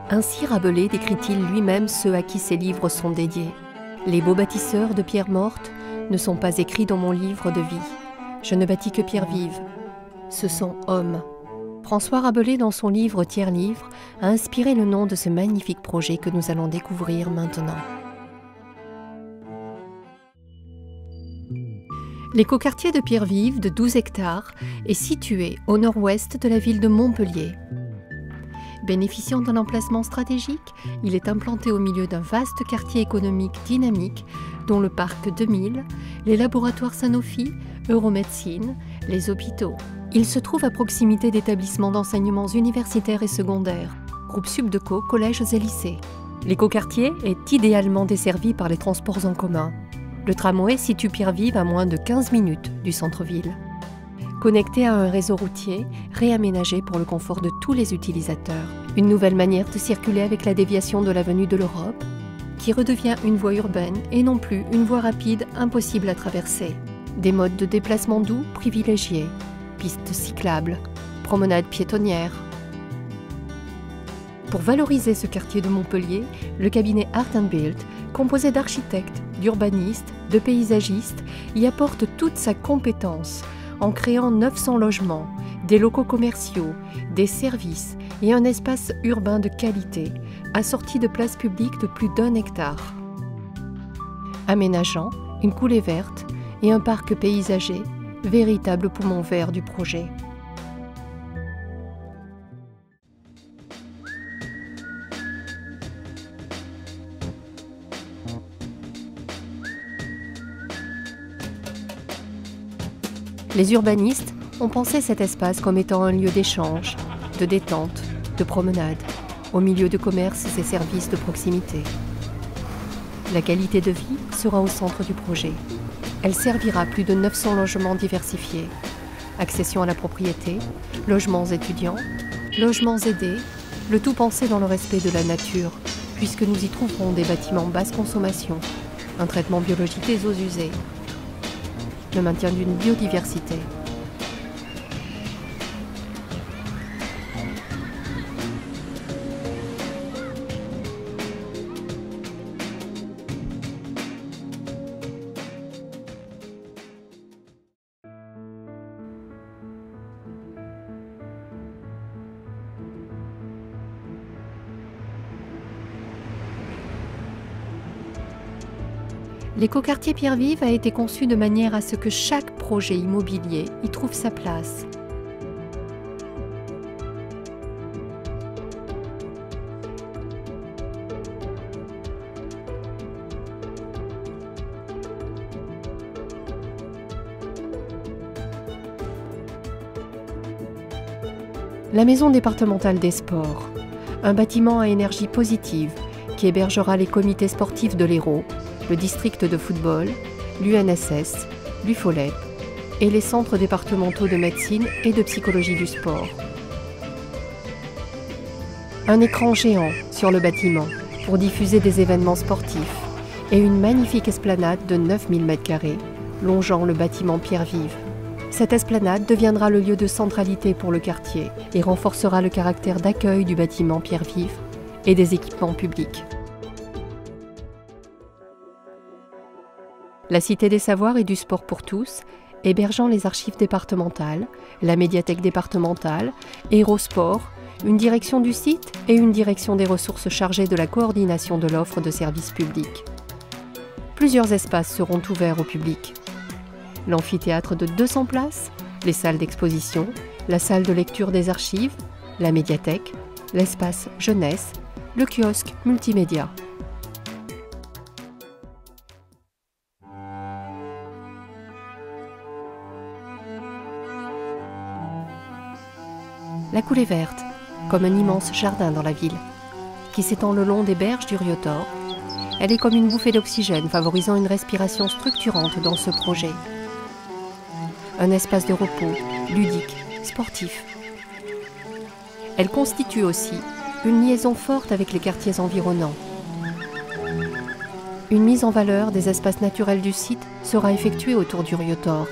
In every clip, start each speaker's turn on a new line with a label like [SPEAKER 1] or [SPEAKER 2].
[SPEAKER 1] Ainsi Rabelais décrit-il lui-même ceux à qui ses livres sont dédiés. Les beaux bâtisseurs de pierres mortes ne sont pas écrits dans mon livre de vie. Je ne bâtis que pierres vives. Ce sont hommes. François Rabelais, dans son livre Tiers-livre, a inspiré le nom de ce magnifique projet que nous allons découvrir maintenant. L'écoquartier de pierres vives de 12 hectares est situé au nord-ouest de la ville de Montpellier. Bénéficiant d'un emplacement stratégique, il est implanté au milieu d'un vaste quartier économique dynamique dont le parc 2000, les laboratoires Sanofi, Euromédecine, les hôpitaux. Il se trouve à proximité d'établissements d'enseignements universitaires et secondaires, groupes Subdeco, collèges et lycées. L'écoquartier est idéalement desservi par les transports en commun. Le tramway situe Pierre-Vive à moins de 15 minutes du centre-ville. Connecté à un réseau routier réaménagé pour le confort de tous les utilisateurs. Une nouvelle manière de circuler avec la déviation de l'avenue de l'Europe, qui redevient une voie urbaine et non plus une voie rapide impossible à traverser. Des modes de déplacement doux privilégiés, pistes cyclables, promenades piétonnières. Pour valoriser ce quartier de Montpellier, le cabinet Art & Build, composé d'architectes, d'urbanistes, de paysagistes, y apporte toute sa compétence en créant 900 logements, des locaux commerciaux, des services et un espace urbain de qualité, assorti de places publiques de plus d'1 hectare. Aménageant une coulée verte et un parc paysager, véritable poumon vert du projet. Les urbanistes ont pensé cet espace comme étant un lieu d'échange, de détente, de promenade, au milieu de commerces et services de proximité. La qualité de vie sera au centre du projet. Elle servira plus de 900 logements diversifiés. Accession à la propriété, logements étudiants, logements aidés, le tout pensé dans le respect de la nature, puisque nous y trouverons des bâtiments basse consommation, un traitement biologique des eaux usées, le maintien d'une biodiversité. L'écoquartier Pierre-Vive a été conçu de manière à ce que chaque projet immobilier y trouve sa place. La maison départementale des sports, un bâtiment à énergie positive qui hébergera les comités sportifs de l'Hérault, le district de football, l'UNSS, l'UFOLEP et les centres départementaux de médecine et de psychologie du sport. Un écran géant sur le bâtiment pour diffuser des événements sportifs et une magnifique esplanade de 9000 m² longeant le bâtiment Pierre-Vive. Cette esplanade deviendra le lieu de centralité pour le quartier et renforcera le caractère d'accueil du bâtiment Pierre-Vive et des équipements publics. La Cité des Savoirs et du Sport pour tous, hébergeant les archives départementales, la médiathèque départementale, Hérosport, une direction du site et une direction des ressources chargées de la coordination de l'offre de services publics. Plusieurs espaces seront ouverts au public. L'amphithéâtre de 200 places, les salles d'exposition, la salle de lecture des archives, la médiathèque, l'espace jeunesse, le kiosque multimédia. La coulée verte, comme un immense jardin dans la ville, qui s'étend le long des berges du Riotor. Elle est comme une bouffée d'oxygène favorisant une respiration structurante dans ce projet. Un espace de repos, ludique, sportif. Elle constitue aussi une liaison forte avec les quartiers environnants. Une mise en valeur des espaces naturels du site sera effectuée autour du Riotor.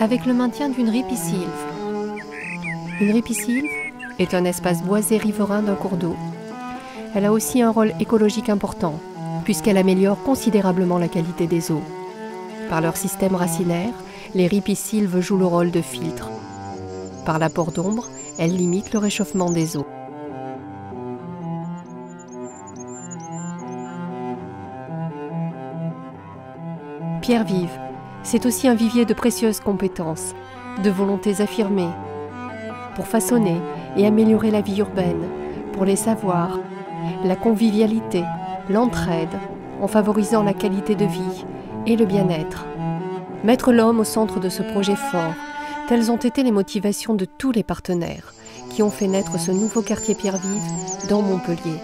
[SPEAKER 1] Avec le maintien d'une ripisylve, Une ripisylve est un espace boisé riverain d'un cours d'eau. Elle a aussi un rôle écologique important, puisqu'elle améliore considérablement la qualité des eaux. Par leur système racinaire, les ripisylves jouent le rôle de filtre. Par l'apport d'ombre, elles limitent le réchauffement des eaux. Pierre vive, c'est aussi un vivier de précieuses compétences, de volontés affirmées, pour façonner et améliorer la vie urbaine, pour les savoirs, la convivialité, l'entraide, en favorisant la qualité de vie et le bien-être. Mettre l'homme au centre de ce projet fort, telles ont été les motivations de tous les partenaires qui ont fait naître ce nouveau quartier Pierre vive dans Montpellier.